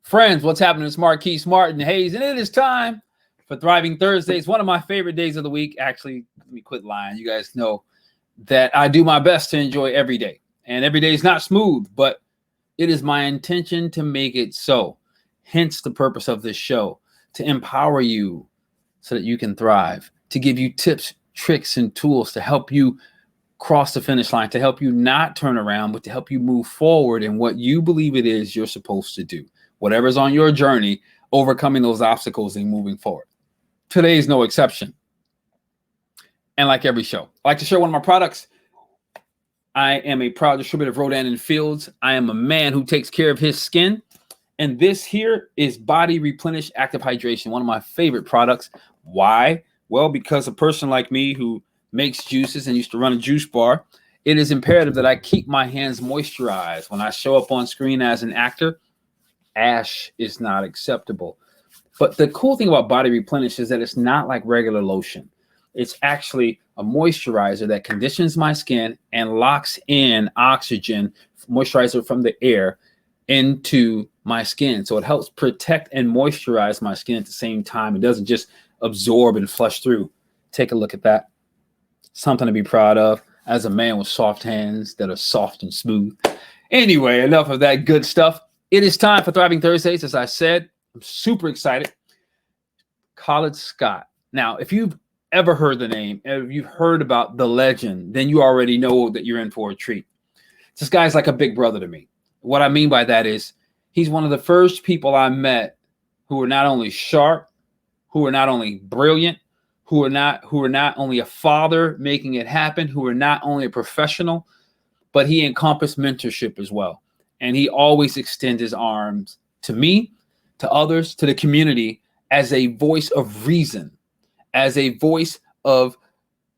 Friends, what's happening? It's Marquise Martin Hayes, and it is time for Thriving Thursdays, one of my favorite days of the week. Actually, let me quit lying. You guys know that I do my best to enjoy every day, and every day is not smooth, but it is my intention to make it so. Hence the purpose of this show, to empower you so that you can thrive, to give you tips, tricks, and tools to help you cross the finish line, to help you not turn around, but to help you move forward in what you believe it is you're supposed to do. Whatever's on your journey, overcoming those obstacles and moving forward. Today is no exception. And like every show, I like to share one of my products. I am a proud distributor of Rodan and Fields. I am a man who takes care of his skin. And this here is Body Replenish Active Hydration, one of my favorite products. Why? Well, because a person like me who makes juices and used to run a juice bar, it is imperative that I keep my hands moisturized. When I show up on screen as an actor, ash is not acceptable. But the cool thing about Body Replenish is that it's not like regular lotion. It's actually a moisturizer that conditions my skin and locks in oxygen, moisturizer from the air, into my skin. So it helps protect and moisturize my skin at the same time. It doesn't just absorb and flush through. Take a look at that. Something to be proud of as a man with soft hands that are soft and smooth. Anyway, enough of that good stuff. It is time for Thriving Thursdays. As I said, I'm super excited. KhalidScott. Now, if you've ever heard the name, if you've heard about the legend, then you already know that you're in for a treat. This guy's like a big brother to me. What I mean by that is he's one of the first people I met who were not only sharp, who were not only brilliant, who were not only a father making it happen, who were not only a professional, but he encompassed mentorship as well. And he always extends his arms to me, to others, to the community as a voice of reason, as a voice of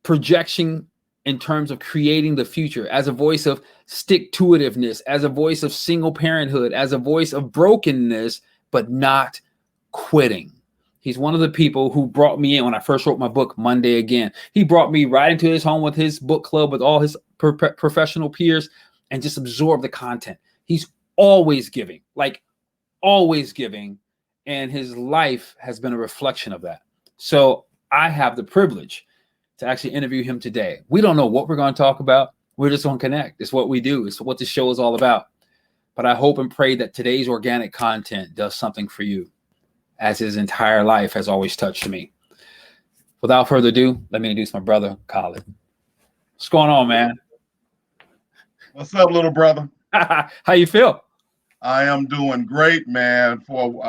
projection in terms of creating the future, as a voice of stick-to-itiveness, as a voice of single parenthood, as a voice of brokenness, but not quitting. He's one of the people who brought me in when I first wrote my book, Monday Again. He brought me right into his home with his book club, with all his professional peers, and just absorbed the content. He's always giving, like always giving, and his life has been a reflection of that. So I have the privilege to actually interview him today. We don't know what we're going to talk about. We're just going to connect. It's what we do. It's what the show is all about. But I hope and pray that today's organic content does something for you, as his entire life has always touched me. Without further ado, let me introduce my brother, Khalid. What's going on, man? What's up, little brother? How you feel? I am doing great, man. For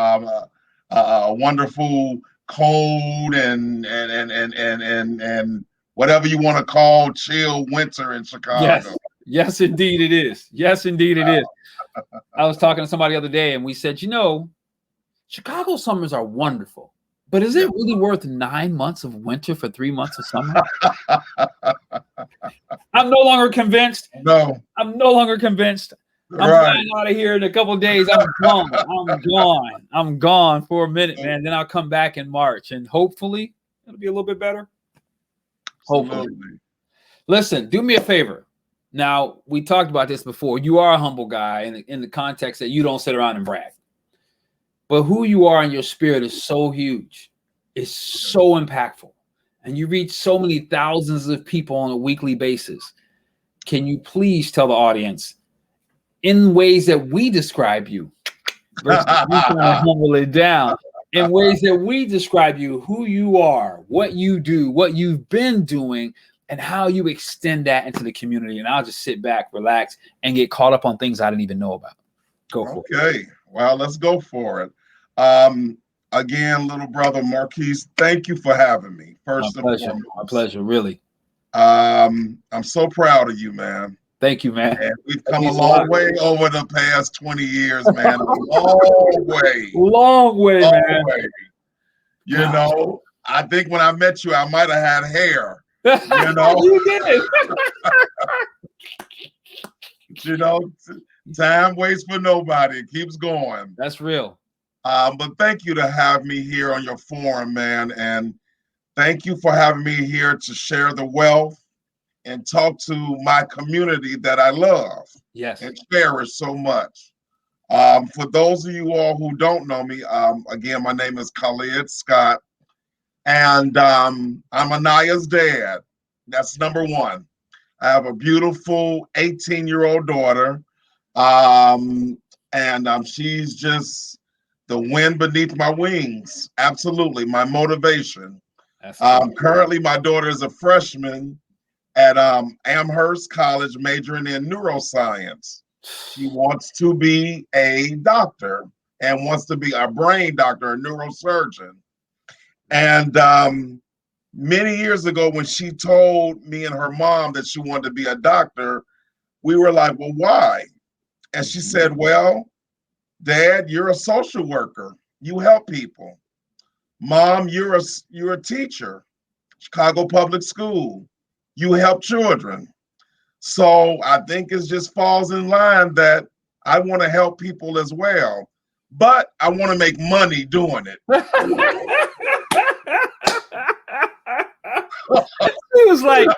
a wonderful cold and whatever you want to call chill winter in Chicago. Yes, indeed it is. Yes, indeed it is. I was talking to somebody the other day, and we said, you know, Chicago summers are wonderful, but is it really worth 9 months of winter for 3 months of summer? I'm no longer convinced. No, I'm no longer convinced. I'm flying out of here in a couple of days. I'm gone. I'm gone for a minute, man. Then I'll come back in March, and hopefully it'll be a little bit better. Hopefully. Listen, do me a favor. Now, we talked about this before. You are a humble guy in the context that you don't sit around and brag. But who you are in your spirit is so huge. It's so impactful. And you reach so many thousands of people on a weekly basis. Can you please tell the audience, in ways that we describe you, versus you trying to humble it down, in ways that we describe you, who you are, what you do, what you've been doing, and how you extend that into the community. And I'll just sit back, relax, and get caught up on things I didn't even know about. Go for it. Okay. Well, let's go for it. Again, little brother Marquise, thank you for having me. First and foremost. My pleasure, really. I'm so proud of you, man. Thank you, man. And we've come a long way over the past 20 years, man. A long way. Long way, man. You know, I think when I met you, I might have had hair. You know, you did. You know, time waits for nobody. It keeps going. That's real. But thank you to have me here on your forum, man. And thank you for having me here to share the wealth and talk to my community that I love. Yes. And cherish so much. For those of you all who don't know me, again, my name is KhalidScott, and I'm Anaya's dad. That's number one. I have a beautiful 18-year-old daughter, and she's just the wind beneath my wings. Absolutely, my motivation. Currently, my daughter is a freshman at Amherst College, majoring in neuroscience. She wants to be a doctor and wants to be a brain doctor, a neurosurgeon. And many years ago, when she told me and her mom that she wanted to be a doctor, we were like, well, why? And she said, well, Dad, you're a social worker. You help people. Mom, you're a teacher, Chicago Public School. You help children. So I think it just falls in line that I want to help people as well, but I want to make money doing it. He was like,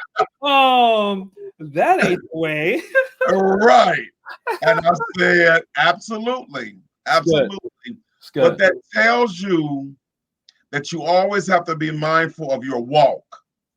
that ain't the way. Right. And I said, absolutely. Absolutely. But that tells you that you always have to be mindful of your walk.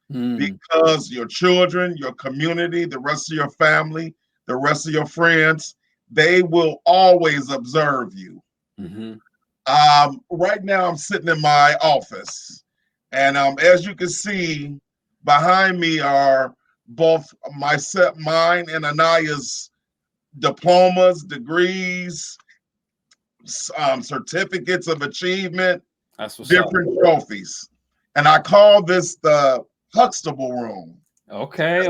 Because your children, your community, the rest of your family, the rest of your friends, they will always observe you. Right now, I'm sitting in my office, and as you can see, behind me are both mine and Anaya's diplomas, degrees, certificates of achievement, different trophies. And I call this the Huxtable room. Okay.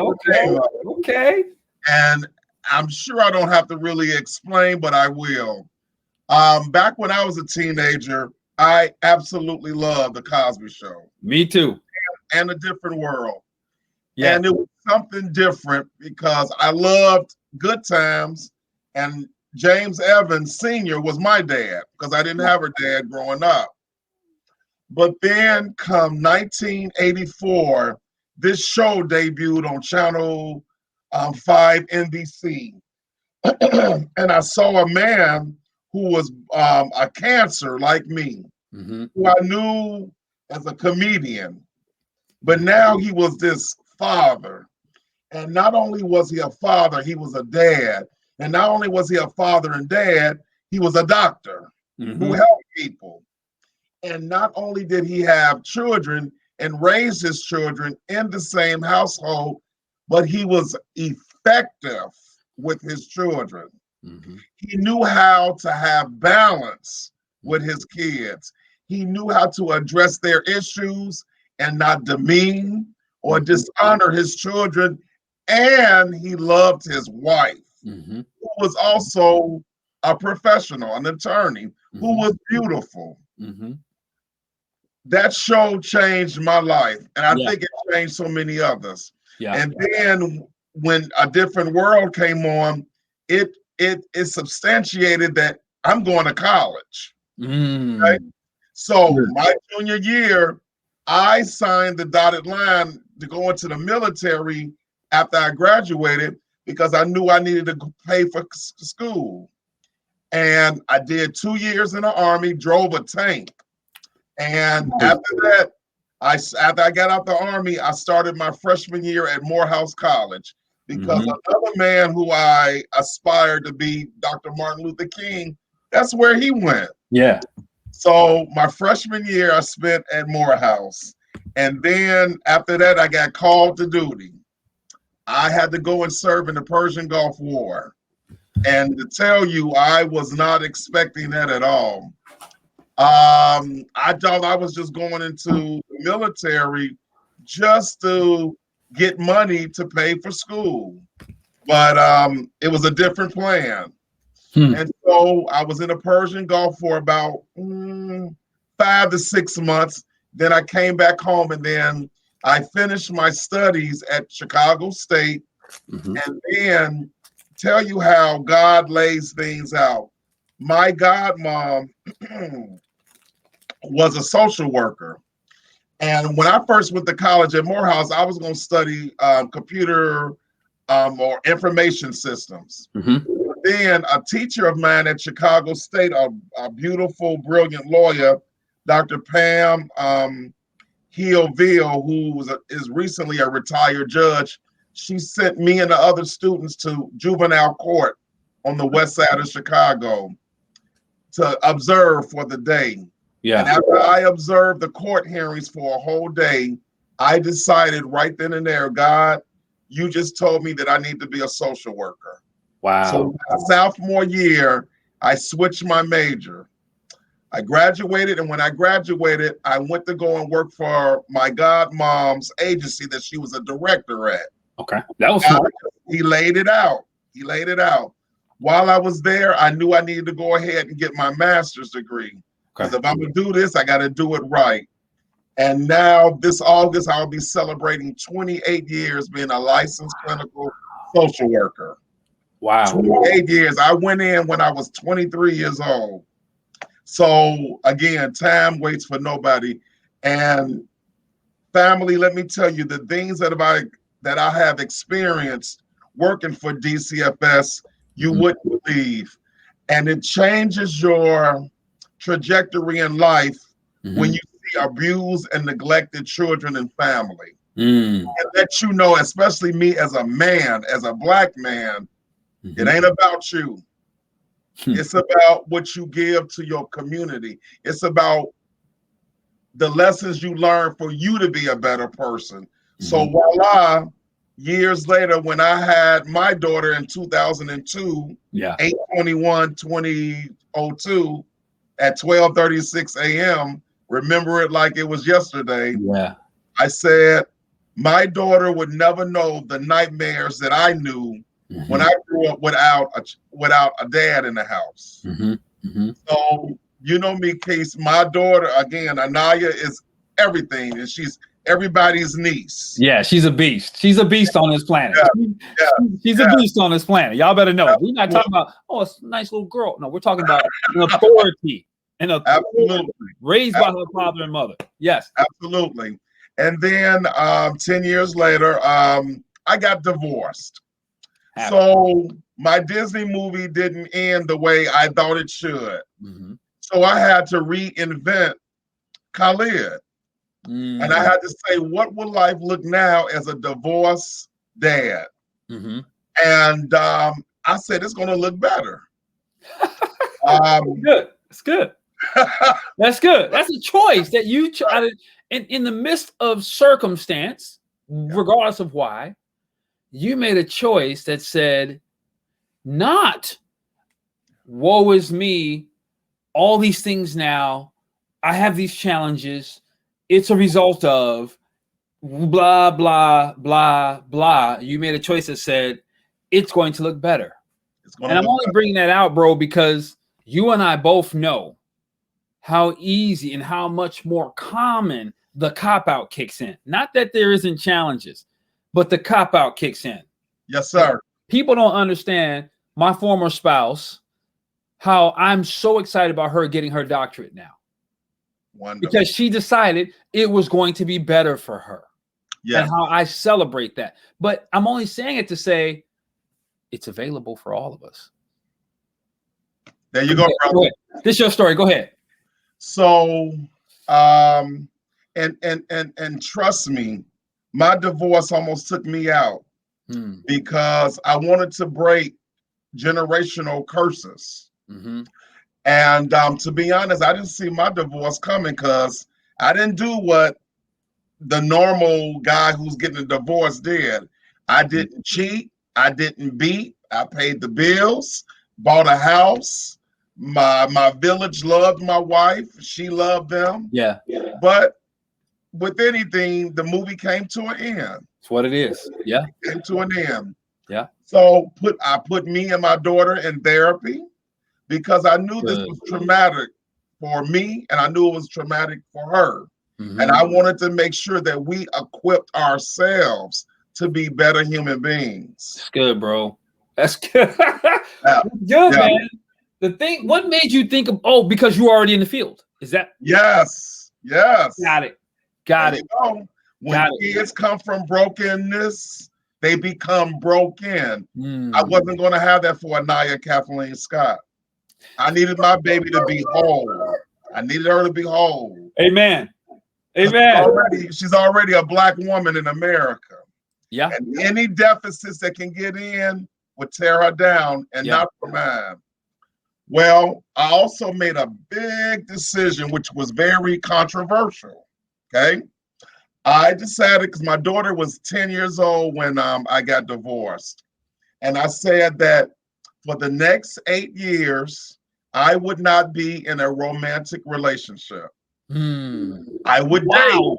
And I'm sure I don't have to really explain, but I will. Back when I was a teenager, I absolutely loved The Cosby Show. Me too. And A Different World. Yeah. And it was something different because I loved Good Times, and James Evans Sr. was my dad because I didn't have a dad growing up. But then come 1984, this show debuted on Channel 5 NBC. And I saw a man who was a cancer like me, who I knew as a comedian. But now he was this father. And not only was he a father, he was a dad. And not only was he a father and dad, he was a doctor who helped people. And not only did he have children and raise his children in the same household, but he was effective with his children. He knew how to have balance with his kids. He knew how to address their issues and not demean or dishonor his children. And he loved his wife, who was also a professional, an attorney, who was beautiful. That show changed my life, and I think it changed so many others. And then when A Different World came on, it substantiated that I'm going to college. Okay? So my junior year, I signed the dotted line to go into the military after I graduated because I knew I needed to pay for school. And I did 2 years in the Army, drove a tank. And after that, after I got out the Army, I started my freshman year at Morehouse College because another man who I aspired to be, Dr. Martin Luther King, that's where he went. So my freshman year, I spent at Morehouse. And then after that, I got called to duty. I had to go and serve in the Persian Gulf War. And to tell you, I was not expecting that at all. I thought I was just going into the military just to get money to pay for school. But it was a different plan. And so I was in the Persian Gulf for about 5 to 6 months. Then I came back home, and then I finished my studies at Chicago State. And then tell you how God lays things out. My godmom was a social worker. And when I first went to college at Morehouse, I was going to study computer or information systems. then a teacher of mine at Chicago State, a beautiful, brilliant lawyer, Dr. Pam Heelville, who is recently a retired judge, she sent me and the other students to juvenile court on the west side of Chicago to observe for the day. Yeah. And after I observed the court hearings for a whole day, I decided right then and there, God, you just told me that I need to be a social worker. Wow. So my sophomore year, I switched my major. I graduated, and when I graduated, I went to go and work for my godmom's agency that she was a director at. Okay, that was smart. He laid it out. He laid it out. While I was there, I knew I needed to go ahead and get my master's degree. Because if I'm going to do this, I got to do it right. And now this August, I'll be celebrating 28 years being a licensed clinical social worker. Wow. 28 years. I went in when I was 23 years old. So again, time waits for nobody. And family, let me tell you, the things that I have experienced working for DCFS, you wouldn't believe. And it changes your trajectory in life when you see abused and neglected children and family. And let you know, especially me as a man, as a Black man, it ain't about you. It's about what you give to your community. It's about the lessons you learn for you to be a better person. So voila, years later, when I had my daughter in 2002, 8/21/2002 at 12:36 a.m., remember it like it was yesterday. Yeah. I said, my daughter would never know the nightmares that I knew when I grew up without a dad in the house. So, you know me, Case, my daughter, again, Anaya is everything, and she's everybody's niece. Yeah, she's a beast. She's a beast on this planet. She's a beast on this planet. Y'all better know. We're not talking about, oh, it's a nice little girl. No, we're talking about an authority and authority raised by her father and mother. Yes. Absolutely. And then 10 years later, I got divorced. So my Disney movie didn't end the way I thought it should. So I had to reinvent Khalid. And I had to say, what will life look now as a divorced dad? And I said, it's going to look better. Good. It's good. That's good. That's a choice that you in the midst of circumstance, regardless of why, you made a choice that said, not woe is me, all these things now, I have these challenges, it's a result of blah, blah, blah, blah. You made a choice that said, it's going to look better. And I'm only bringing that out, bro, because you and I both know how easy and how much more common the cop-out kicks in. Not that there isn't challenges, but the cop-out kicks in. Yes, sir. People don't understand my former spouse, how I'm so excited about her getting her doctorate now. Wonderful. Because she decided it was going to be better for her. Yeah. And how I celebrate that. But I'm only saying it to say it's available for all of us. There you go, brother. This is your story. Go ahead. So, and trust me, my divorce almost took me out because I wanted to break generational curses. And to be honest, I didn't see my divorce coming because I didn't do what the normal guy who's getting a divorce did. I didn't cheat. I didn't beat. I paid the bills, bought a house. My village loved my wife. She loved them. Yeah. But with anything, the movie came to an end. That's what it is. Yeah. It came to an end. Yeah. So I put me and my daughter in therapy because I knew this was traumatic for me and I knew it was traumatic for her. And I wanted to make sure that we equipped ourselves to be better human beings. That's good, bro. That's good. That's good, man. The thing, what made you think of, because you were already in the field? Is that? Yes. Got it. When kids come from brokenness, they become broken. I wasn't going to have that for Anaya Kathleen Scott. I needed my baby to be whole. I needed her to be whole. Amen. Amen. She's already a Black woman in America. Yeah. And any deficits that can get in would tear her down, and not for mine. Well, I also made a big decision, which was very controversial. Okay. I decided, because my daughter was 10 years old when I got divorced. And I said that for the next 8 years, I would not be in a romantic relationship. I would date.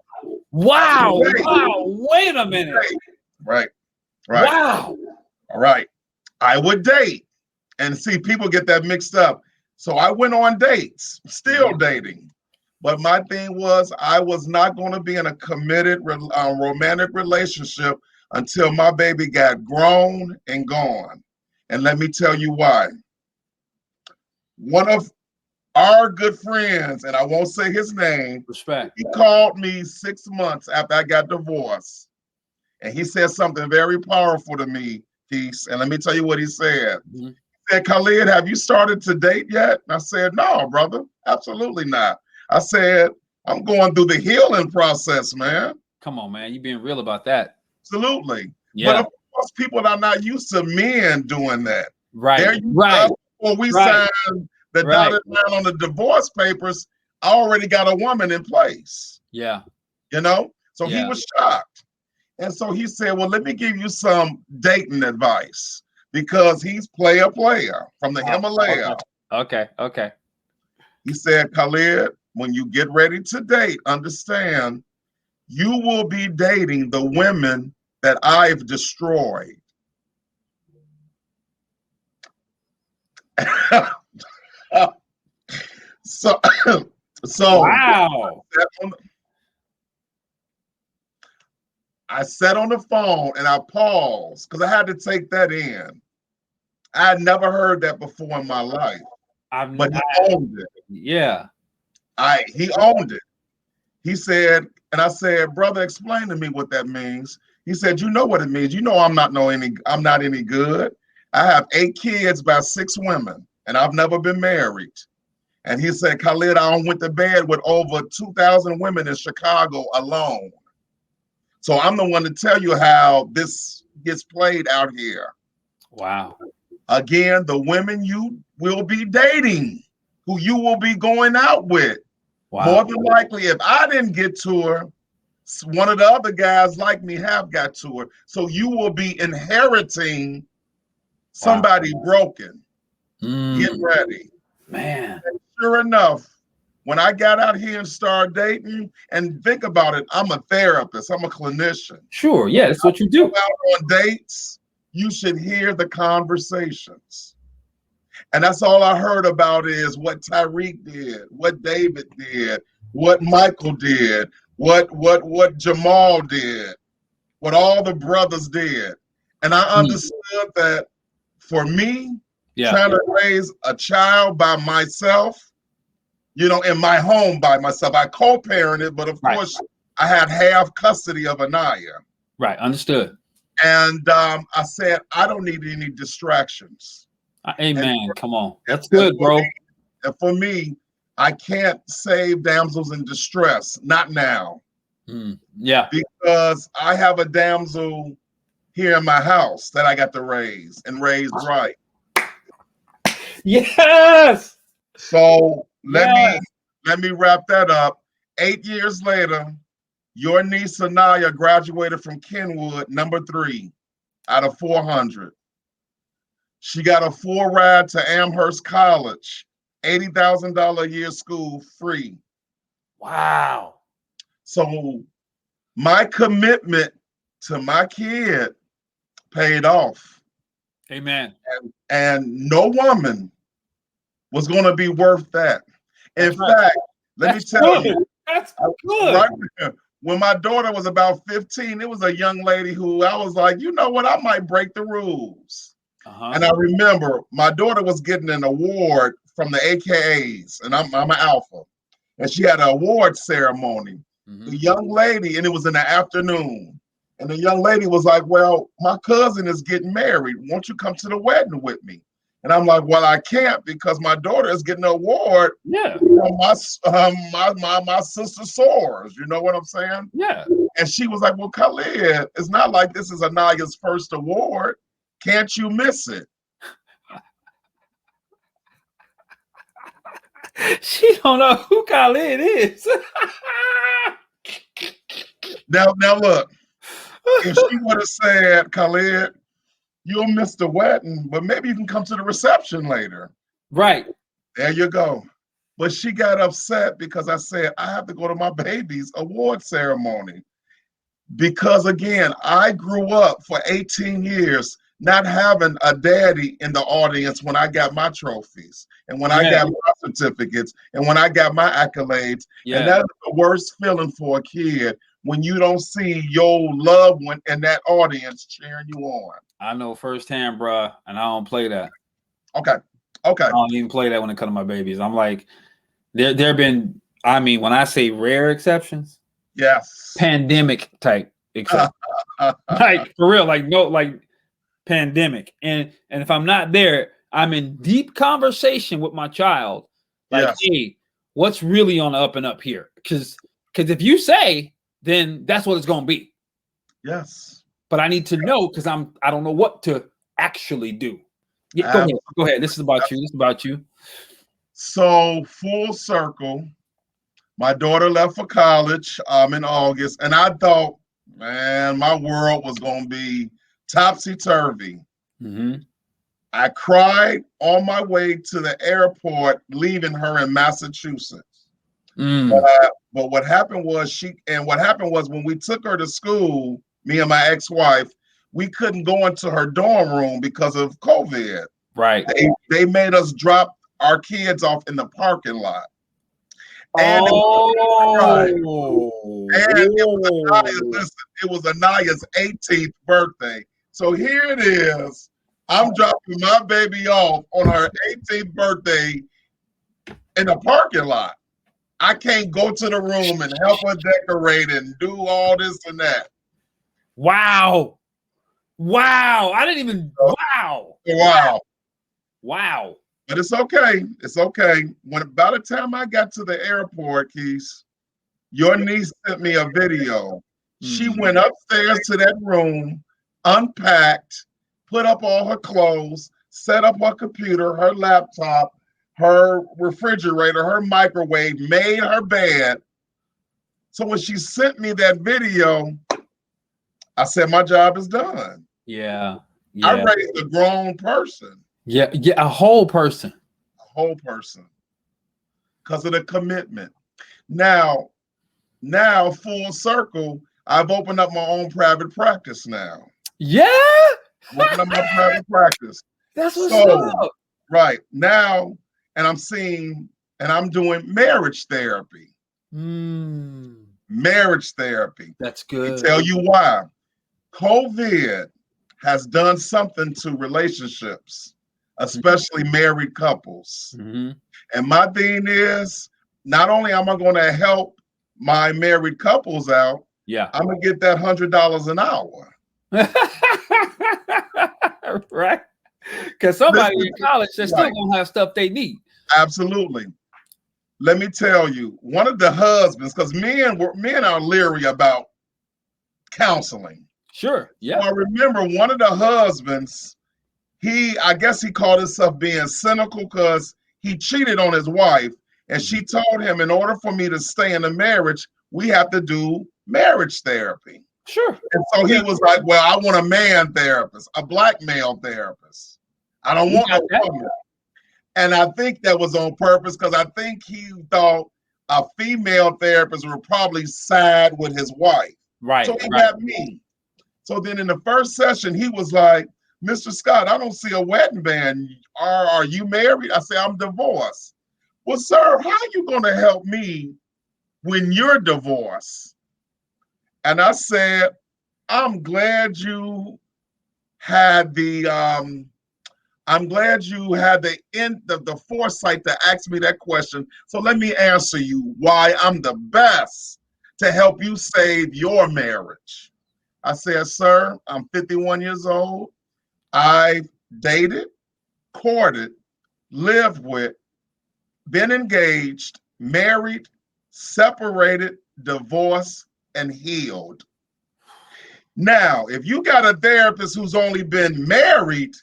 Wow. Wait a minute. Right. Wow. All right. I would date. And see, people get that mixed up. So I went on dates, still dating. But my thing was, I was not going to be in a committed romantic relationship until my baby got grown and gone. And let me tell you why. One of our good friends, and I won't say his name, respect, he called me 6 months after I got divorced. And he said something very powerful to me, Peace. And let me tell you what he said. He said, Khalid, have you started to date yet? And I said, no, brother, absolutely not. I said, I'm going through the healing process, man. Come on, man. You being real about that. Absolutely. Yeah. But of course, people are not used to men doing that. Right. Right. When we signed the dotted line on the divorce papers, I already got a woman in place. Yeah. You know? So he was shocked. And so he said, well, let me give you some dating advice, because he's player from the Himalaya. Okay. He said, Khalid, when you get ready to date, understand you will be dating the women that I've destroyed. So wow. I sat on the phone and I paused because I had to take that in. I had never heard that before in my life. But he owned it. Yeah. He owned it. He said, and I said, brother, explain to me what that means. He said, you know what it means. You know I'm not any good. I have 8 kids by 6 women, and I've never been married. And he said, Khalid, I went to bed with over 2,000 women in Chicago alone. So I'm the one to tell you how this gets played out here. Wow. Again, the women you will be dating, who you will be going out with. Wow. More than likely, if I didn't get to her, one of the other guys like me have got to her. So you will be inheriting somebody broken. Get ready. Man. And sure enough, when I got out here and started dating, and think about it, I'm a therapist, I'm a clinician. Sure, yeah, that's what you do. Out on dates, you should hear the conversations. And that's all I heard about is what Tyreek did, what David did, what Michael did, what Jamal did, what all the brothers did. And I understood that for me, trying to raise a child by myself, you know, in my home by myself, I co-parented, but of course I had half custody of Anaya. Right, understood. And I said, I don't need any distractions. Amen. Come on. That's good, bro. And for me, I can't save damsels in distress. Not now. Yeah. Because I have a damsel here in my house that I got to raise and raise right. Yes. So let me wrap that up. 8 years later, your niece Anaya graduated from Kenwood, #3 out of 400. She got a full ride to Amherst College, $80,000 a year school free. Wow. So my commitment to my kid paid off. Amen. And no woman was going to be worth that. In fact, let me tell you. That's good. Right, when my daughter was about 15, it was a young lady who I was like, you know what, I might break the rules. And I remember my daughter was getting an award from the AKAs, and I'm an alpha. And she had an award ceremony. The young lady, and it was in the afternoon, And the young lady was like, well, my cousin is getting married. Won't you come to the wedding with me? And I'm like, well, I can't because my daughter is getting an award. Yeah. My sister soars. You know what I'm saying? Yeah. And she was like, well, Khalid, it's not like this is Anaya's first award. Can't you miss it? She don't know who Khalid is. Now look, if she would have said, Khalid, you'll miss the wedding, but maybe you can come to the reception later. Right. There you go. But she got upset because I said, I have to go to my baby's award ceremony. Because again, I grew up for 18 years not having a daddy in the audience when I got my trophies and when I got my certificates and when I got my accolades. And that's the worst feeling for a kid when you don't see your loved one in that audience cheering you on. I know firsthand, bro, and I don't play that. Okay. I don't even play that when it comes to my babies. I'm like, there have been, I mean, when I say rare exceptions, yes, pandemic type exceptions. Like for real, like no, like pandemic. And if I'm not there, I'm in deep conversation with my child. Like, hey, what's really on the up and up here? Because if you say, then that's what it's gonna be. Yes. But I need to know because I don't know what to actually do. Yeah, go ahead. This is about you. This is about you. So full circle, my daughter left for college in August, and I thought, man, my world was gonna be topsy-turvy. Mm-hmm. I cried on my way to the airport, leaving her in Massachusetts. But what happened was when we took her to school, me and my ex-wife, we couldn't go into her dorm room because of COVID. Right. They made us drop our kids off in the parking lot. And it was Anaya's 18th birthday. So here it is. I'm dropping my baby off on her 18th birthday in a parking lot. I can't go to the room and help her decorate and do all this and that. Wow. I didn't even, wow. But it's okay. It's okay. By the time I got to the airport, Keith, your niece sent me a video. She went upstairs to that room, unpacked, put up all her clothes, set up her computer, her laptop, her refrigerator, her microwave, made her bed. So when she sent me that video, I said, my job is done. Yeah. I raised a grown person. Yeah, a whole person. Because of the commitment. Now, full circle, I've opened up my own private practice now. Yeah. Opened up my private practice. That's what's up. Right. Now, and I'm doing marriage therapy. Marriage therapy. That's good. I'll tell you why. COVID has done something to relationships, especially married couples. And my thing is, not only am I going to help my married couples out, I'm going to get that $100 an hour. Right? Because somebody in college, they're still going to have stuff they need. Absolutely. Let me tell you, one of the husbands, because men are leery about counseling. Sure. Yeah. So I remember one of the husbands, I guess he called himself being cynical because he cheated on his wife. And she told him, in order for me to stay in the marriage, we have to do marriage therapy. Sure. And so he was like, well, I want a man therapist, a black male therapist. I don't want no woman. And I think that was on purpose because I think he thought a female therapist would probably side with his wife. Right. So he got me. So then in the first session, he was like, Mr. Scott, I don't see a wedding band. Are you married? I say, I'm divorced. Well, sir, how are you going to help me when you're divorced? And I said, I'm glad you had the foresight to ask me that question. So let me answer you why I'm the best to help you save your marriage. I said, sir, I'm 51 years old. I've dated, courted, lived with, been engaged, married, separated, divorced, and healed. Now, if you got a therapist who's only been married,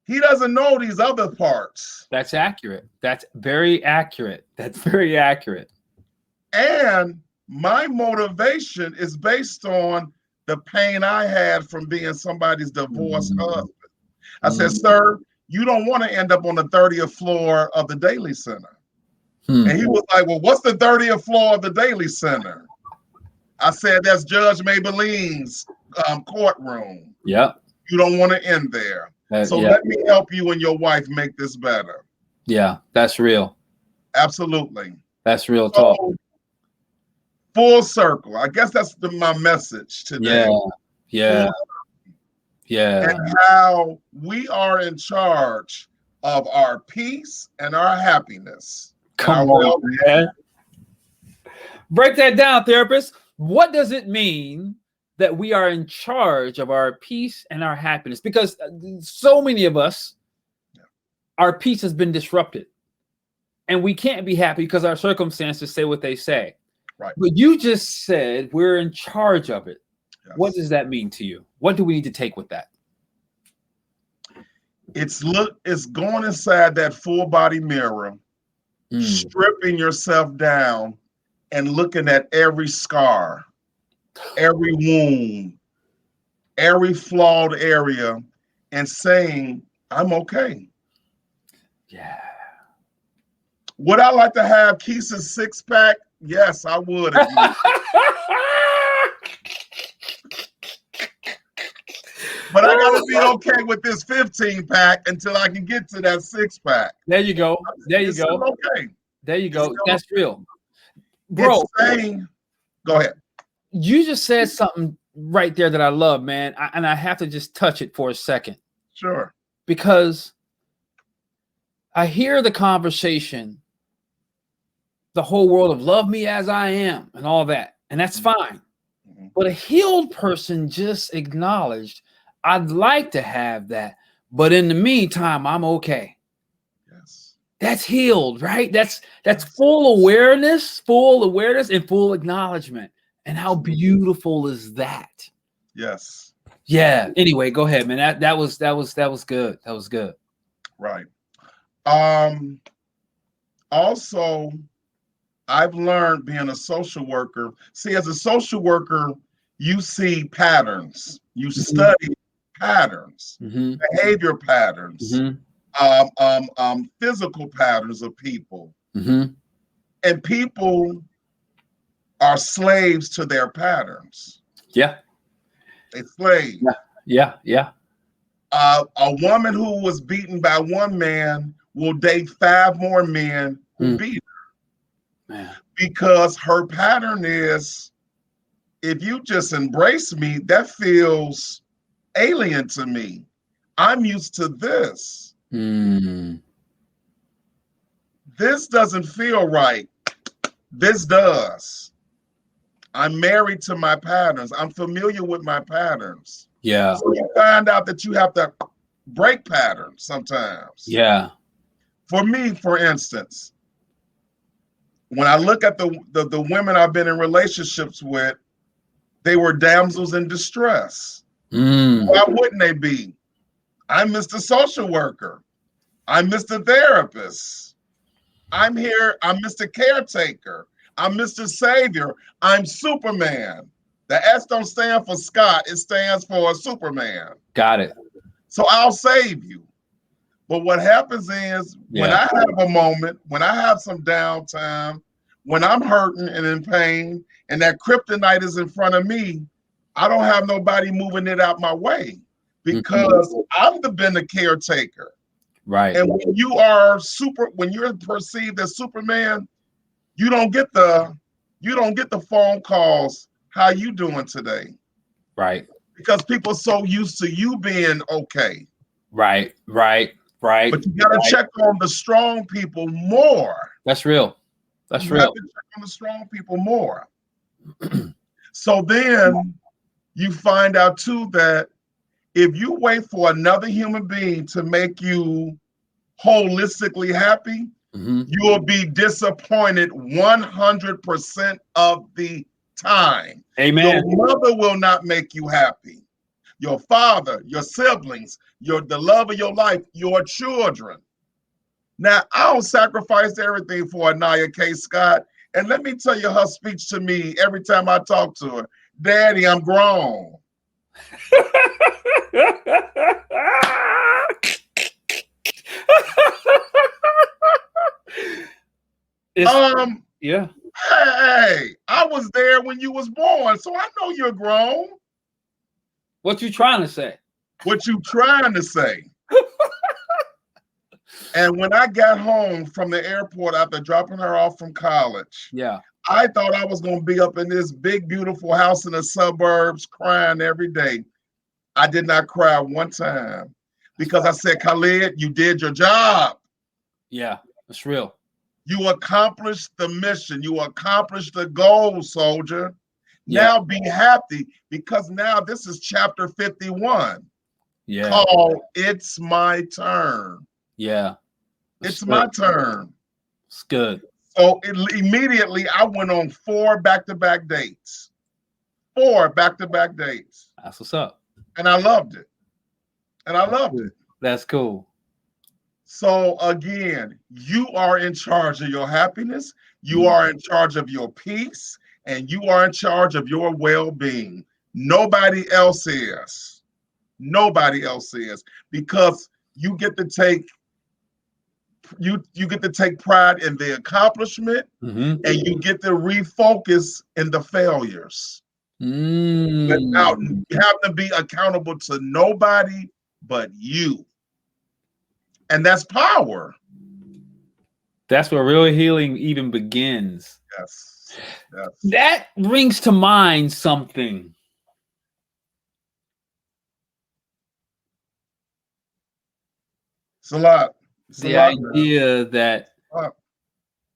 he doesn't know these other parts. That's accurate. That's very accurate. That's very accurate. And my motivation is based on the pain I had from being somebody's divorced husband. I said, sir, you don't want to end up on the 30th floor of the Daily Center. And he was like, well, what's the 30th floor of the Daily Center? I said, that's Judge Maybelline's courtroom. Yeah. You don't want to end there. Let me help you and your wife make this better. Yeah, that's real. Absolutely. That's real talk. Full circle. I guess that's my message today. Yeah. And how we are in charge of our peace and our happiness. Come on, man. Break that down, therapist. What does it mean that we are in charge of our peace and our happiness? Because so many of us, our peace has been disrupted. And we can't be happy because our circumstances say what they say. Right. But you just said we're in charge of it. Yes. What does that mean to you? What do we need to take with that? It's going inside that full body mirror, stripping yourself down and looking at every scar, every wound, every flawed area, and saying, I'm okay. Yeah. Would I like to have Keisha's six-pack? Yes, I would. But I gotta be okay with this 15-pack until I can get to that 6-pack. There you go. There you go. Okay. There you go. That's real. Bro, go ahead. You just said something right there that I love, man. And I have to just touch it for a second. Sure. Because I hear the conversation, the whole world of love me as I am and all that. And that's fine. But a healed person just acknowledged, I'd like to have that. But in the meantime, I'm okay. Yes. That's healed, right? That's full awareness and full acknowledgement. And how beautiful is that? Yes. Yeah. Anyway, go ahead, man. That was good. That was good. Right. Also, I've learned being a social worker. See, as a social worker, you see patterns. You study patterns, behavior patterns, physical patterns of people. And people are slaves to their patterns. Yeah. They're slaves. Yeah. A woman who was beaten by one man will date 5 more men who beat her. Man. Because her pattern is, if you just embrace me, that feels alien to me. I'm used to this. This doesn't feel right. This does. I'm married to my patterns. I'm familiar with my patterns. Yeah. So you find out that you have to break patterns sometimes. Yeah. For me, for instance, when I look at the women I've been in relationships with, they were damsels in distress. Why wouldn't they be? I'm Mr. Social Worker. I'm Mr. Therapist. I'm here. I'm Mr. Caretaker. I'm Mr. Savior. I'm Superman. The S don't stand for Scott. It stands for Superman. Got it. So I'll save you. But what happens is when I have a moment, when I have some downtime, when I'm hurting and in pain, and that kryptonite is in front of me, I don't have nobody moving it out my way because I've been the caretaker. Right. And when you are when you're perceived as Superman, you don't get the phone calls. How you doing today? Right. Because people are so used to you being okay. Right. But you got to check on the strong people more. That's real. That's real. You have to check on the strong people more. So then you find out too that if you wait for another human being to make you holistically happy, you will be disappointed 100% of the time. Amen. Your mother will not make you happy. Your father, your siblings, the love of your life, your children. Now, I don't sacrifice everything for Anaya K. Scott. And let me tell you her speech to me every time I talk to her. Daddy, I'm grown. Yeah. Hey, I was there when you was born, so I know you're grown. What you trying to say? What you trying to say? And when I got home from the airport after dropping her off from college, I thought I was going to be up in this big, beautiful house in the suburbs crying every day. I did not cry one time because I said, Khalid, you did your job. Yeah, that's real. You accomplished the mission. You accomplished the goal, soldier. Now be happy because now this is chapter 51 called It's My Turn. Yeah. It's my turn. It's good. So immediately I went on 4 back-to-back dates. 4 back-to-back dates. That's what's up. And I loved it. That's cool. So again, you are in charge of your happiness. You are in charge of your peace. And you are in charge of your well-being. Nobody else is. Nobody else is. Because you get to take pride in the accomplishment, and you get to refocus in the failures. Without having to be accountable to nobody but you. And that's power. That's where real healing even begins. Yes. That brings to mind something. It's a lot. The idea that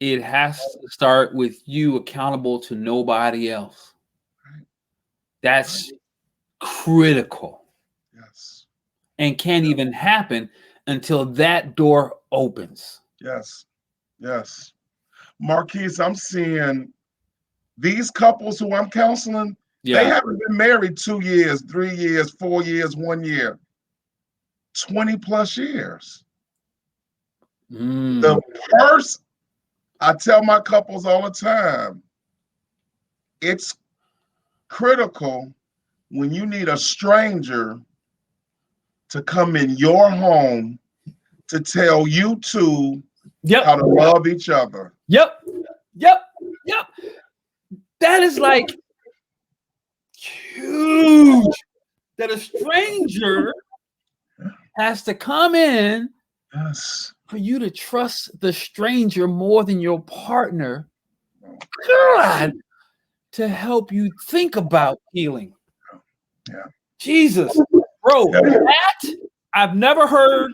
it has to start with you accountable to nobody else. That's critical. Yes. And can't even happen until that door opens. Yes. Yes. Marquise, I'm seeing these couples who I'm counseling, they haven't been married 2 years, 3 years, 4 years, 1 year, 20+ years. The first, I tell my couples all the time, it's critical when you need a stranger to come in your home to tell you two how to love each other. Yep. That is like huge. That a stranger has to come in for you to trust the stranger more than your partner. God, to help you think about healing. Jesus, bro, that I've never heard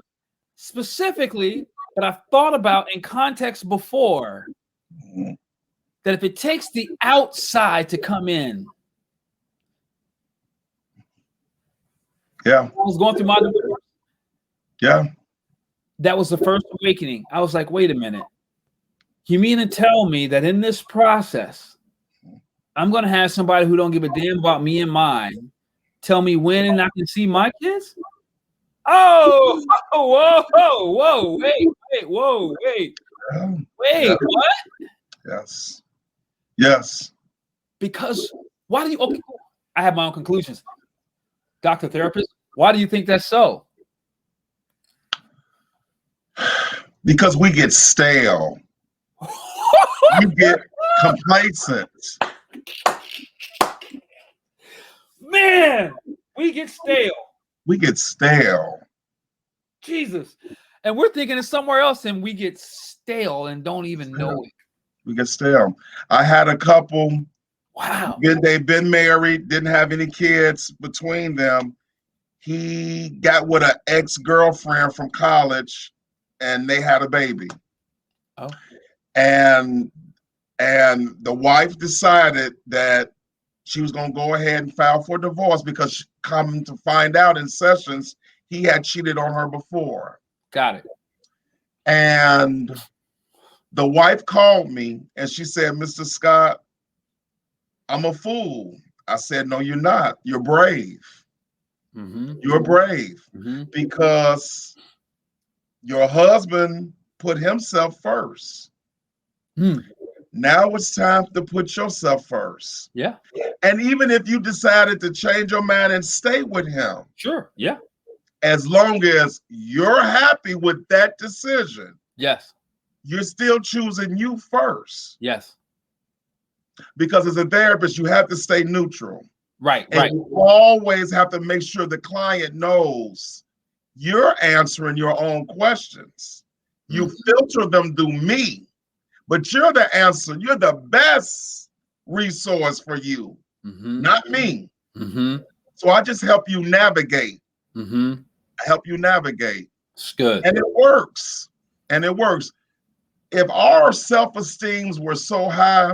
specifically, but I've thought about in context before. That if it takes the outside to come in. I was going through my divorce. That was the first awakening. I was like, wait a minute. You mean to tell me that in this process, I'm going to have somebody who don't give a damn about me and mine tell me when I can see my kids? Oh, whoa, wait, what? Yes. Because why do you, I have my own conclusions. Doctor, therapist, why do you think that's so? Because we get stale. We get complacent. Man, we get stale. Jesus. And we're thinking it's somewhere else and we get stale and don't even know it. We get stale. I had a couple. Wow. They've been married, didn't have any kids between them. He got with an ex-girlfriend from college and they had a baby. And the wife decided that she was going to go ahead and file for divorce because come to find out in sessions, he had cheated on her before. Got it. And the wife called me and she said, Mr. Scott, I'm a fool. I said, no, you're not. You're brave. You're brave because your husband put himself first. Now it's time to put yourself first. Yeah. And even if you decided to change your mind and stay with him. Sure. Yeah. As long as you're happy with that decision. Yes. You're still choosing you first. Yes. Because as a therapist, you have to stay neutral. Right. And right. You always have to make sure the client knows you're answering your own questions. You filter them through me, but you're the answer. You're the best resource for you, not me. So I just help you navigate. I help you navigate. It's good. And it works. And it works. If our self-esteems were so high,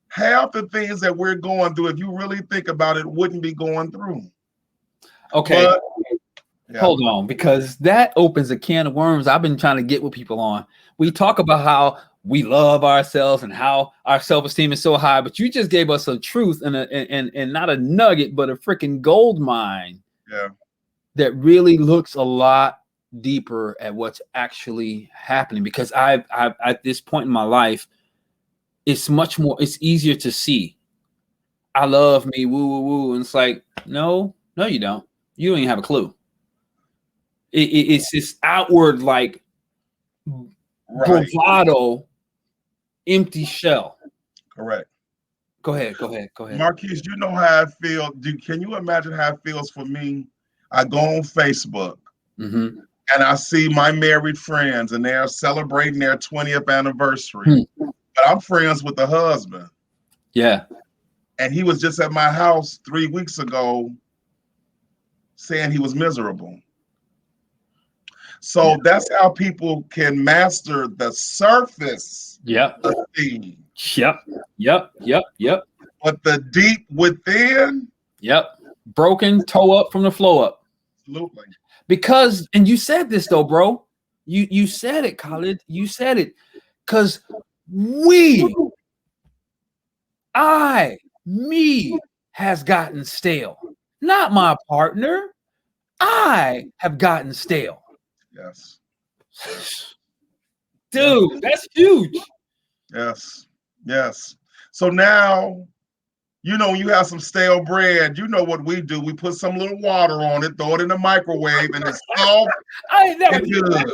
half the things that we're going through, if you really think about it, wouldn't be going through. Okay. But, hold on, because that opens a can of worms I've been trying to get with people on. We talk about how we love ourselves and how our self-esteem is so high, but you just gave us a truth and not a nugget, but a freaking gold mine. Yeah. That really looks a lot deeper at what's actually happening, because I've at this point in my life, it's easier to see. I love me, woo, woo, woo. And it's like, no, you don't. You don't even have a clue. It's this outward, like, bravado, empty shell. Correct. Go ahead. Marquise, you know how I feel. Can you imagine how it feels for me? I go on Facebook and I see my married friends and they're celebrating their 20th anniversary. But I'm friends with the husband. Yeah. And he was just at my house 3 weeks ago saying he was miserable. So that's how people can master the surface. Yep. Esteem. Yep. But the deep within. Yep. Broken toe up from the flow up. Absolutely. Because, and you said this though, bro. You said it, Khalid. You said it. Because me has gotten stale. Not my partner. I have gotten stale. Yes. Dude, that's huge. Yes. So now, you know, you have some stale bread. You know what we do. We put some little water on it, throw it in the microwave, and it's soft and good.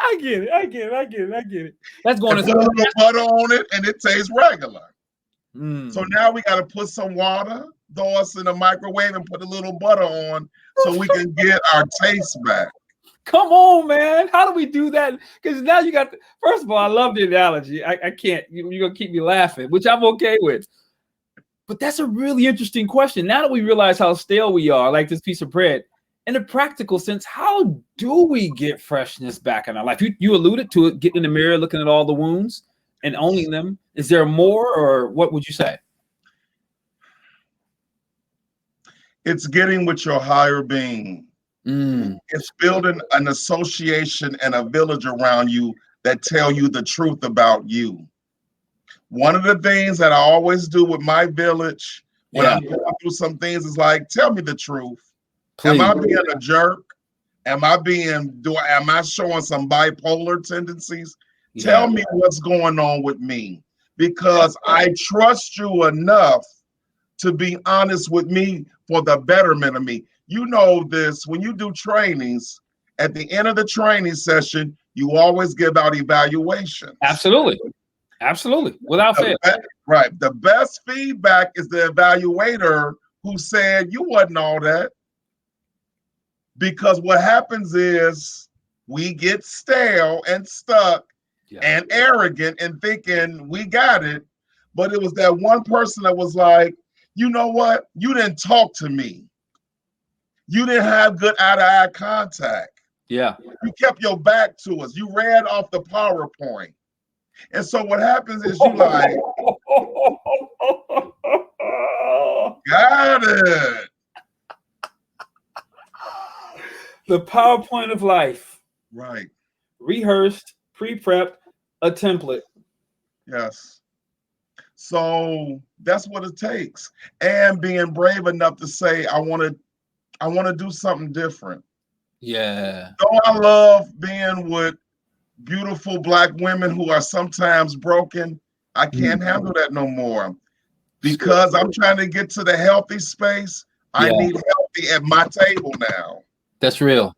I get it. That's going to put a little butter on it, and it tastes regular. So now we got to put some water, throw us in the microwave, and put a little butter on so we can get our taste back. Come on, man. How do we do that? Because now you got, first of all, I love the analogy. I can't, you're going to keep me laughing, which I'm okay with. But that's a really interesting question. Now that we realize how stale we are, like this piece of bread, in a practical sense, how do we get freshness back in our life? You alluded to it, getting in the mirror, looking at all the wounds and owning them. Is there more, or what would you say? It's getting with your higher being. It's building an association and a village around you that tell you the truth about you. One of the things that I always do with my village when I'm going through some things is like, tell me the truth. Please. Am I being a jerk? Am I showing some bipolar tendencies? Yeah. Tell me what's going on with me, because I trust you enough to be honest with me for the betterment of me. You know this, when you do trainings, at the end of the training session, you always give out evaluations. Absolutely. Without fail. Right. The best feedback is the evaluator who said you wasn't all that. Because what happens is we get stale and stuck and arrogant and thinking we got it. But it was that one person that was like, you know what? You didn't talk to me. You didn't have good eye-to-eye contact. Yeah. You kept your back to us. You read off the PowerPoint. And so what happens is you like, Got it. The PowerPoint of life. Right. Rehearsed, pre-prepped, a template. Yes. So that's what it takes. And being brave enough to say, I want to do something different. Yeah. Though I love being with beautiful Black women who are sometimes broken, I can't handle that no more. Because I'm trying to get to the healthy space. I need healthy at my table now. That's real.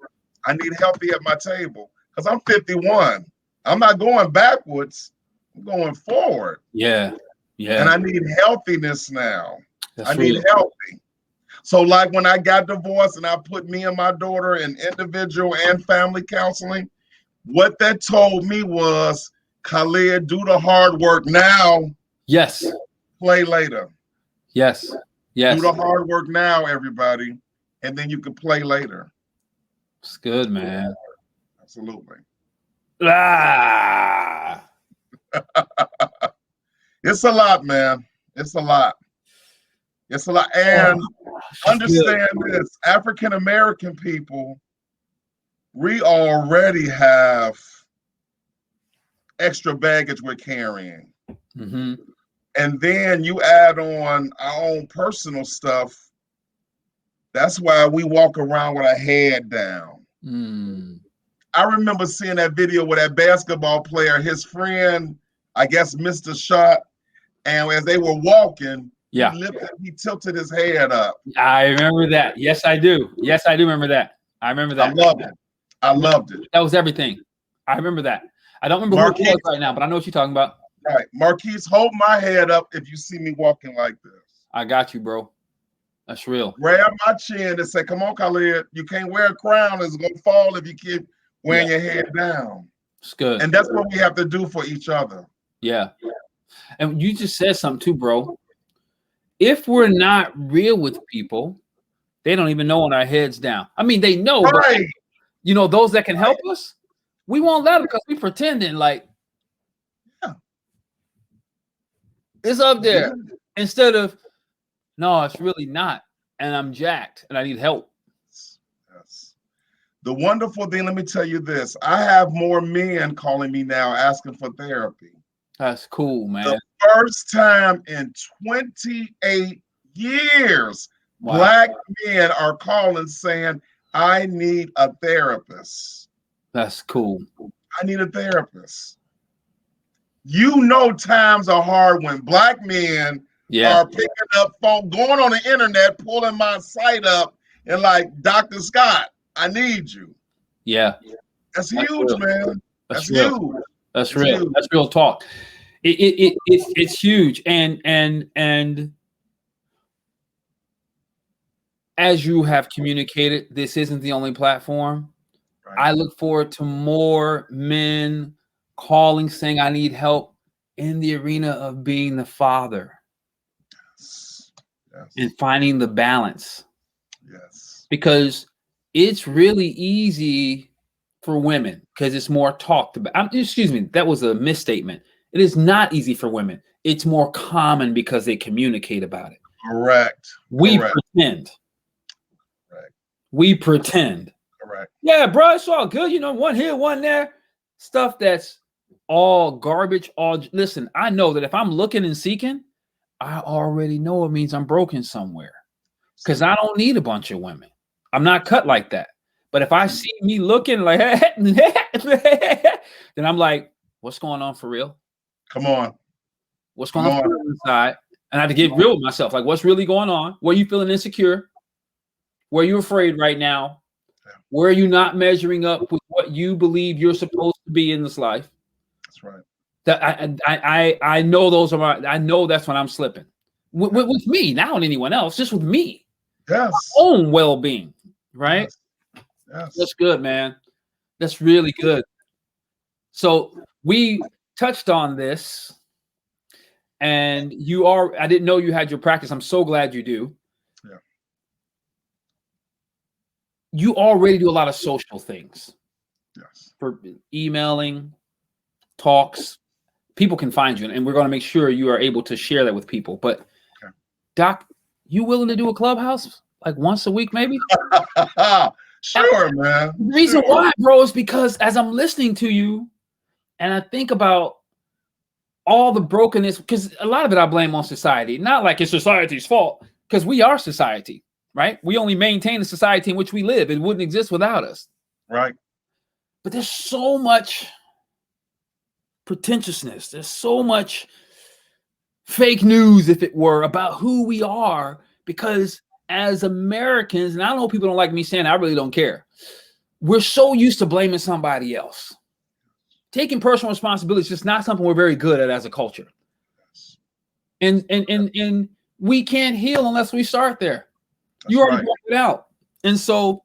I need healthy at my table because I'm 51. I'm not going backwards. I'm going forward. Yeah. Yeah. And I need healthiness now. That's need real. healthy. So like when I got divorced and I put me and my daughter in individual and family counseling, what that told me was, Khalid, do the hard work now. Yes. Play later. Yes. Yes. Do the hard work now, everybody, and then you can play later. It's good, man. Absolutely. Ah. It's a lot, man. It's a lot. It's a lot. And understand this, African American people, we already have extra baggage we're carrying. Mm-hmm. And then you add on our own personal stuff. That's why we walk around with our head down. I remember seeing that video with that basketball player, his friend, I guess, missed a shot. And as they were walking, he tilted his head up. I remember that. Yes, I do. Yes, I do remember that. I remember that. I loved it. I loved it. That was everything. I remember that. I don't remember who it was right now, but I know what you're talking about. Right. Marquise, hold my head up if you see me walking like this. I got you, bro. That's real. Grab my chin and say, come on, Khalid. You can't wear a crown. It's going to fall if you keep wearing your head down. It's good. And that's what we have to do for each other. Yeah. And you just said something too, bro. If we're not real with people, they don't even know when our head's down. I mean, they know, but you know, those that can help us, we won't let them because we pretending like it's up there instead of no, it's really not. And I'm jacked and I need help. Yes. The wonderful thing, let me tell you this. I have more men calling me now asking for therapy. That's cool, man. The first time in 28 years, Black men are calling saying, I need a therapist. That's cool. I need a therapist. You know times are hard when Black men are picking up phone, going on the internet, pulling my site up, and like, Dr. Scott, I need you. Yeah. That's huge, man. That's huge. That's real. Huge. That's real talk. It's huge. And as you have communicated, this isn't the only platform. Right. I look forward to more men calling, saying, I need help in the arena of being the father. Yes. And finding the balance. Yes. Because it's really easy for women because it's more talked about. Excuse me, that was a misstatement. It is not easy for women. It's more common because they communicate about it. Correct. We pretend. Correct. We pretend. Correct. Yeah, bro, it's all good. You know, one here, one there. Stuff that's all garbage. Listen, I know that if I'm looking and seeking, I already know it means I'm broken somewhere because I don't need a bunch of women. I'm not cut like that. But if I see me looking like, then I'm like, what's going on for real? Come on. What's going on inside? And I have to get real with myself. Like, what's really going on? Where are you feeling insecure? Where are you afraid right now? Where are you not measuring up with what you believe you're supposed to be in this life? That's right. That I know those are I know that's when I'm slipping. With me, not on anyone else, just with me. Yes. My own well-being, right? Yes. That's good, man. That's really good. So we touched on this, and I didn't know you had your practice. I'm so glad you do. Yeah. You already do a lot of social things. Yes. For emailing, talks. People can find you, and we're going to make sure you are able to share that with people. But Doc, You willing to do a clubhouse like once a week, maybe? Sure, man. The reason why, bro, is because as I'm listening to you and I think about all the brokenness, because a lot of it I blame on society, not like it's society's fault, because we are society, right? We only maintain the society in which we live. It wouldn't exist without us. Right. But there's so much pretentiousness. There's so much fake news, if it were, about who we are, because as Americans, and I know people don't like me saying, I really don't care. We're so used to blaming somebody else. Taking personal responsibility is just not something we're very good at as a culture. And we can't heal unless we start there. You already brought it out. And so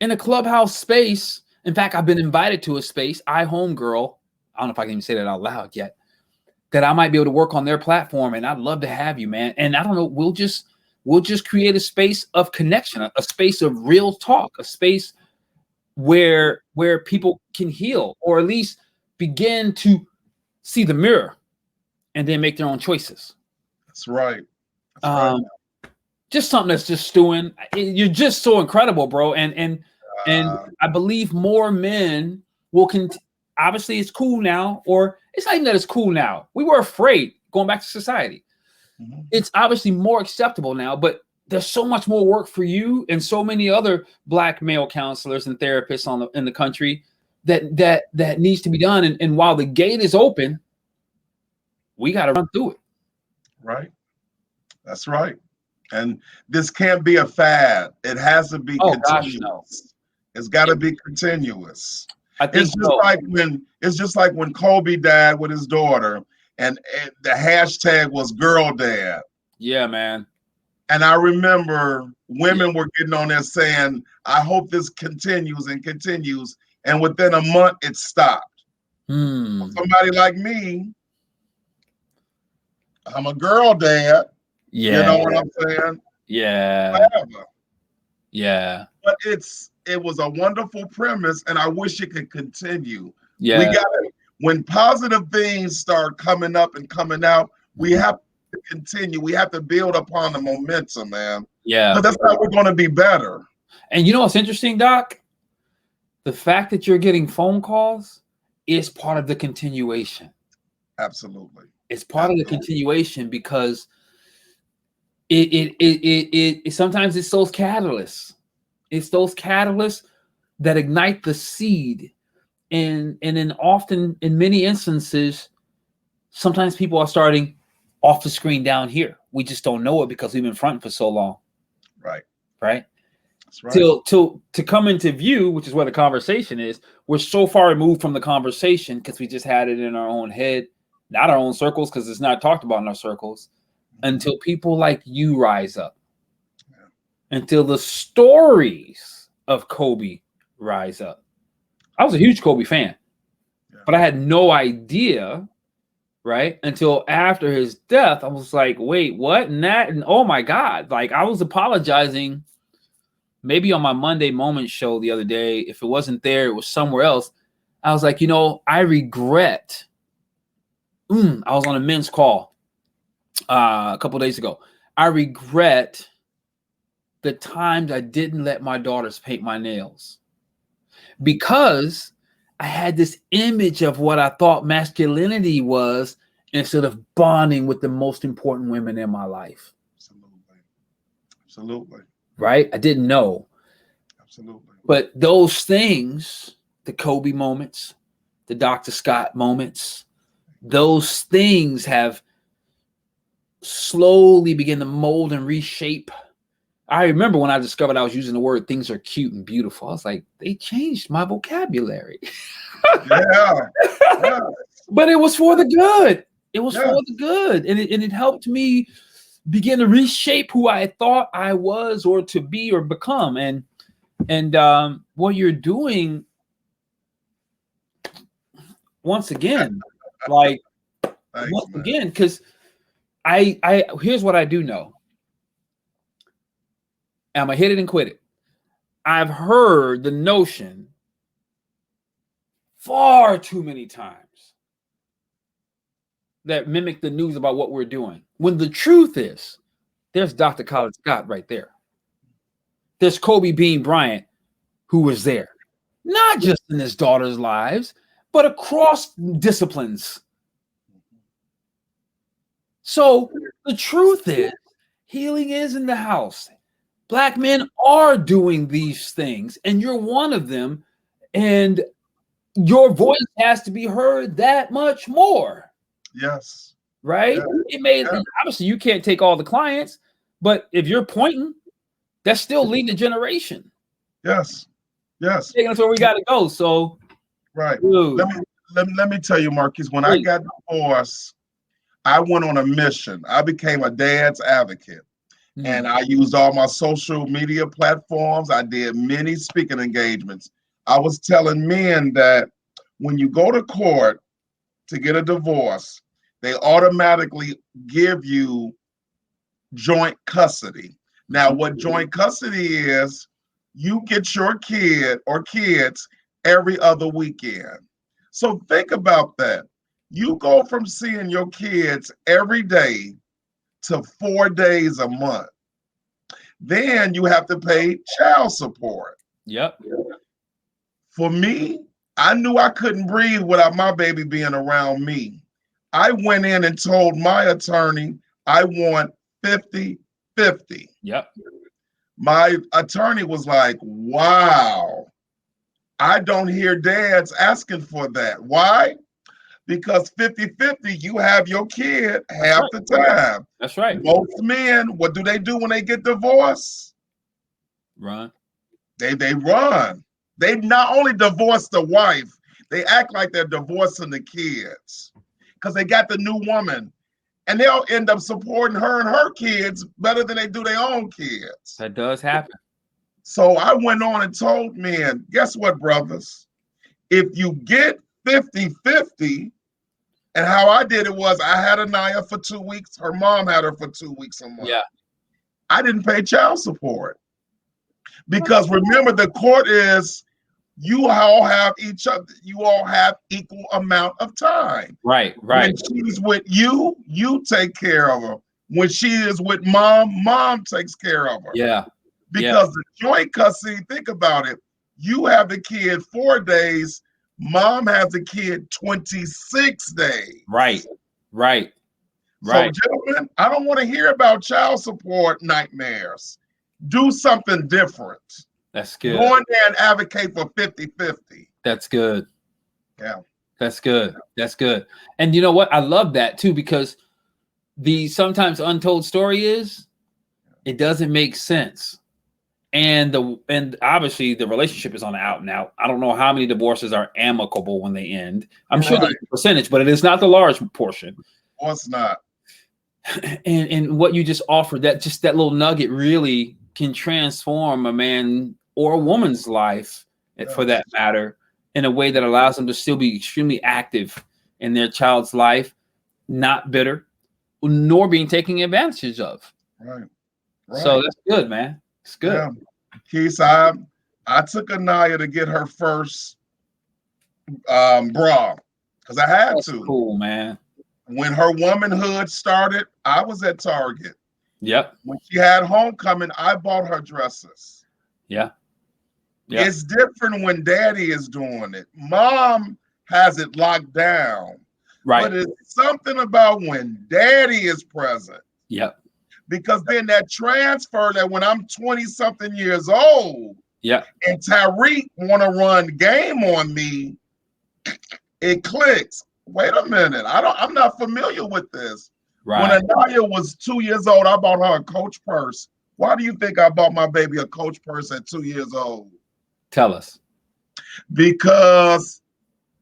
in a clubhouse space, in fact, I've been invited to a space, homegirl, I don't know if I can even say that out loud yet, that I might be able to work on their platform. And I'd love to have you, man. And I don't know, we'll just create a space of connection, a space of real talk, a space where people can heal, or at least begin to see the mirror and then make their own choices. That's right. Just something that's just stewing. You're just so incredible, bro. And I believe more men will obviously it's cool now, or it's not even that it's cool now. We were afraid going back to society. Mm-hmm. It's obviously more acceptable now, but there's so much more work for you and so many other Black male counselors and therapists in the country that needs to be done. And while the gate is open, we got to run through it. Right. That's right. And this can't be a fad. It has to be continuous. Gosh, no. It's got to be continuous. I think it's just like when Kobe died with his daughter, and the hashtag was girl dad. Yeah, man. And I remember women were getting on there saying, I hope this continues and continues. And within a month, it stopped. Somebody like me, I'm a girl dad. Yeah. You know what I'm saying? Yeah. Whatever. Yeah. But it was a wonderful premise, and I wish it could continue. Yeah. We got it. When positive things start coming up and coming out, we have to continue. We have to build upon the momentum, man. Yeah. But that's how we're going to be better. And you know what's interesting, Doc? The fact that you're getting phone calls is part of the continuation. Absolutely. It's part of the continuation, because it sometimes it's those catalysts. It's those catalysts that ignite the seed. And then often, in many instances, sometimes people are starting off the screen down here. We just don't know it because we've been fronting for so long. Right. Right. That's right. To come into view, which is where the conversation is, we're so far removed from the conversation because we just had it in our own head, not our own circles, because it's not talked about in our circles, until people like you rise up. Yeah. Until the stories of Kobe rise up. I was a huge Kobe fan, but I had no idea, right? Until after his death, I was like, wait, what? And that, and oh my God. Like, I was apologizing maybe on my Monday Moment show the other day. If it wasn't there, it was somewhere else. I was like, I regret. I was on a men's call a couple of days ago. I regret the times I didn't let my daughters paint my nails, because I had this image of what I thought masculinity was, instead of bonding with the most important women in my life. Absolutely. Right? I didn't know. Absolutely. But those things, the Kobe moments, the Dr. Scott moments, those things have slowly begun to mold and reshape. I remember when I discovered I was using the word "things are cute and beautiful." I was like, they changed my vocabulary. Yeah. But it was for the good. It was for the good. And it helped me begin to reshape who I thought I was, or to be, or become. And what you're doing, once again, like, thanks, once man. again, because I here's what I do know. I'm gonna hit it and quit it. I've heard the notion far too many times that mimic the news about what we're doing, when the truth is there's Dr. KhalidScott right there. There's Kobe Bean Bryant, who was there, not just in his daughter's lives, but across disciplines. So the truth is, healing is in the house. Black men are doing these things, and you're one of them, and your voice has to be heard that much more. Yes. Right? Obviously you can't take all the clients, but if you're pointing, that's still leading a generation. Yes. Yes. That's where we got to go. So, right. Let me tell you, Marquise, when I got divorced, I went on a mission. I became a dad's advocate. And I used all my social media platforms. I did many speaking engagements. I was telling men that when you go to court to get a divorce, they automatically give you joint custody. Now, what joint custody is, you get your kid or kids every other weekend. So think about that. You go from seeing your kids every day to 4 days a month. Then you have to pay child support. Yep. For me, I knew I couldn't breathe without my baby being around me. I went in and told my attorney I want 50-50. Yep. My attorney was like, wow, I don't hear dads asking for that. Why? Because 50-50, you have your kid half the time. That's right. Most men, what do they do when they get divorced? Run. They run. They not only divorce the wife, they act like they're divorcing the kids because they got the new woman, and they'll end up supporting her and her kids better than they do their own kids. That does happen. So I went on and told men, guess what, brothers? If you get 50-50, and how I did it was I had Anaya for 2 weeks. Her mom had her for 2 weeks a month. Yeah. I didn't pay child support because remember, the court is you all have equal amount of time. Right. When she's with you, you take care of her. When she is with mom, mom takes care of her. Yeah. Because the joint custody, think about it. You have the kid 4 days. Mom has the kid 26 days. Right. So, gentlemen, I don't want to hear about child support nightmares. Do something different. That's good. Go in there and advocate for 50-50. That's good. Yeah. That's good. That's good. And you know what? I love that too, because the sometimes untold story is it doesn't make sense. And obviously the relationship is on the out and out. I don't know how many divorces are amicable when they end. I'm sure there's a percentage, but it is not the large portion. Well, it's not. And what you just offered, that little nugget really can transform a man or a woman's life, for that matter, in a way that allows them to still be extremely active in their child's life, not bitter, nor being taken advantage of. Right. So that's good, man. It's good. Yeah. Keith, I took Anaya to get her first bra because I had to. Cool, man. When her womanhood started, I was at Target. Yep. When she had homecoming, I bought her dresses. Yeah. It's different when daddy is doing it. Mom has it locked down. Right. But it's something about when daddy is present. Yep. Because then that transfer that when I'm 20-something years old, and Tyreek want to run game on me, it clicks. Wait a minute, I'm not familiar with this. Right. When Anaya was 2 years old, I bought her a Coach purse. Why do you think I bought my baby a Coach purse at 2 years old? Tell us. Because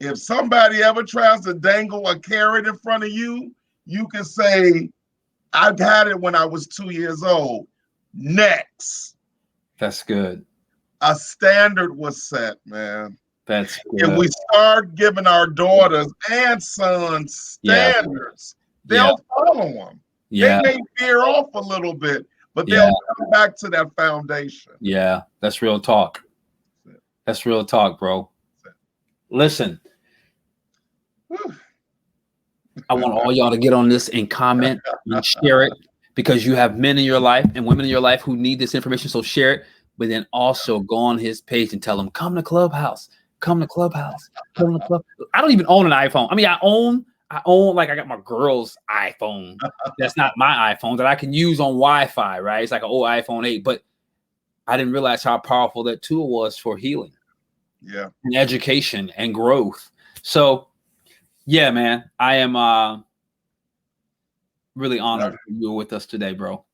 if somebody ever tries to dangle a carrot in front of you, you can say, I've had it when I was 2 years old. Next. That's good. A standard was set, man. That's good. If we start giving our daughters and sons standards, they'll follow them. They may veer off a little bit, but they'll come back to that foundation. Yeah, that's real talk. That's real talk, bro. Listen. I want all y'all to get on this and comment and share it. because you have men in your life and women in your life who need this information. So share it, but then also go on his page and tell them, come to Clubhouse, come to Clubhouse, come to Club. I don't even own an iPhone. I mean, I own, like I got my girl's iPhone. That's not my iPhone that I can use on Wi-Fi, right? It's like an old iPhone 8, but I didn't realize how powerful that tool was for healing. Yeah. And education and growth. So yeah, man, I am really honored you were with us today, bro.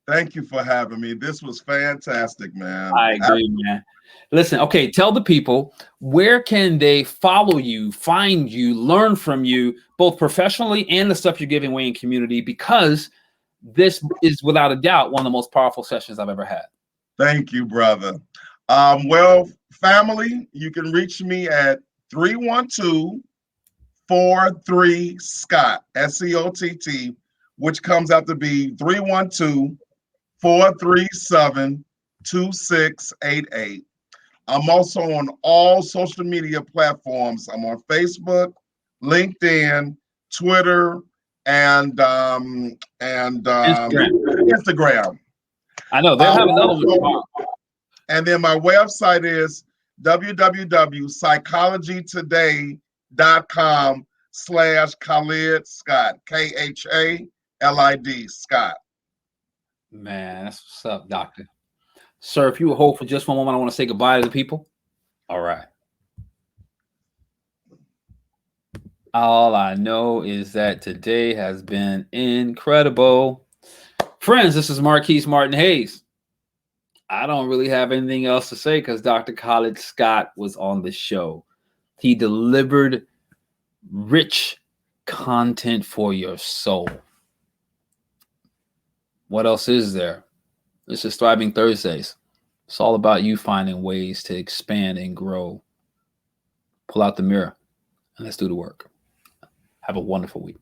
Thank you for having me. This was fantastic, man. I agree, man. Listen, okay, tell the people, where can they follow you, find you, learn from you, both professionally and the stuff you're giving away in community, because this is without a doubt one of the most powerful sessions I've ever had. Thank you, brother. Well, family, you can reach me at 312-43-SCOTT, SCOTT, which comes out to be 312-437-2688. I'm also on all social media platforms. I'm on Facebook, LinkedIn, Twitter, and Instagram. I know they'll have another one tomorrow. And then my website is www.psychologytoday.com/KhalidScott, KHALID Scott. Man, that's what's up, doctor. Sir, if you will hold for just one moment, I want to say goodbye to the people. All right. All I know is that today has been incredible. Friends, this is Marquise Martin Hayes. I don't really have anything else to say because Dr. KhalidScott was on the show. He delivered rich content for your soul. What else is there? This is Thriving Thursdays. It's all about you finding ways to expand and grow. Pull out the mirror and let's do the work. Have a wonderful week.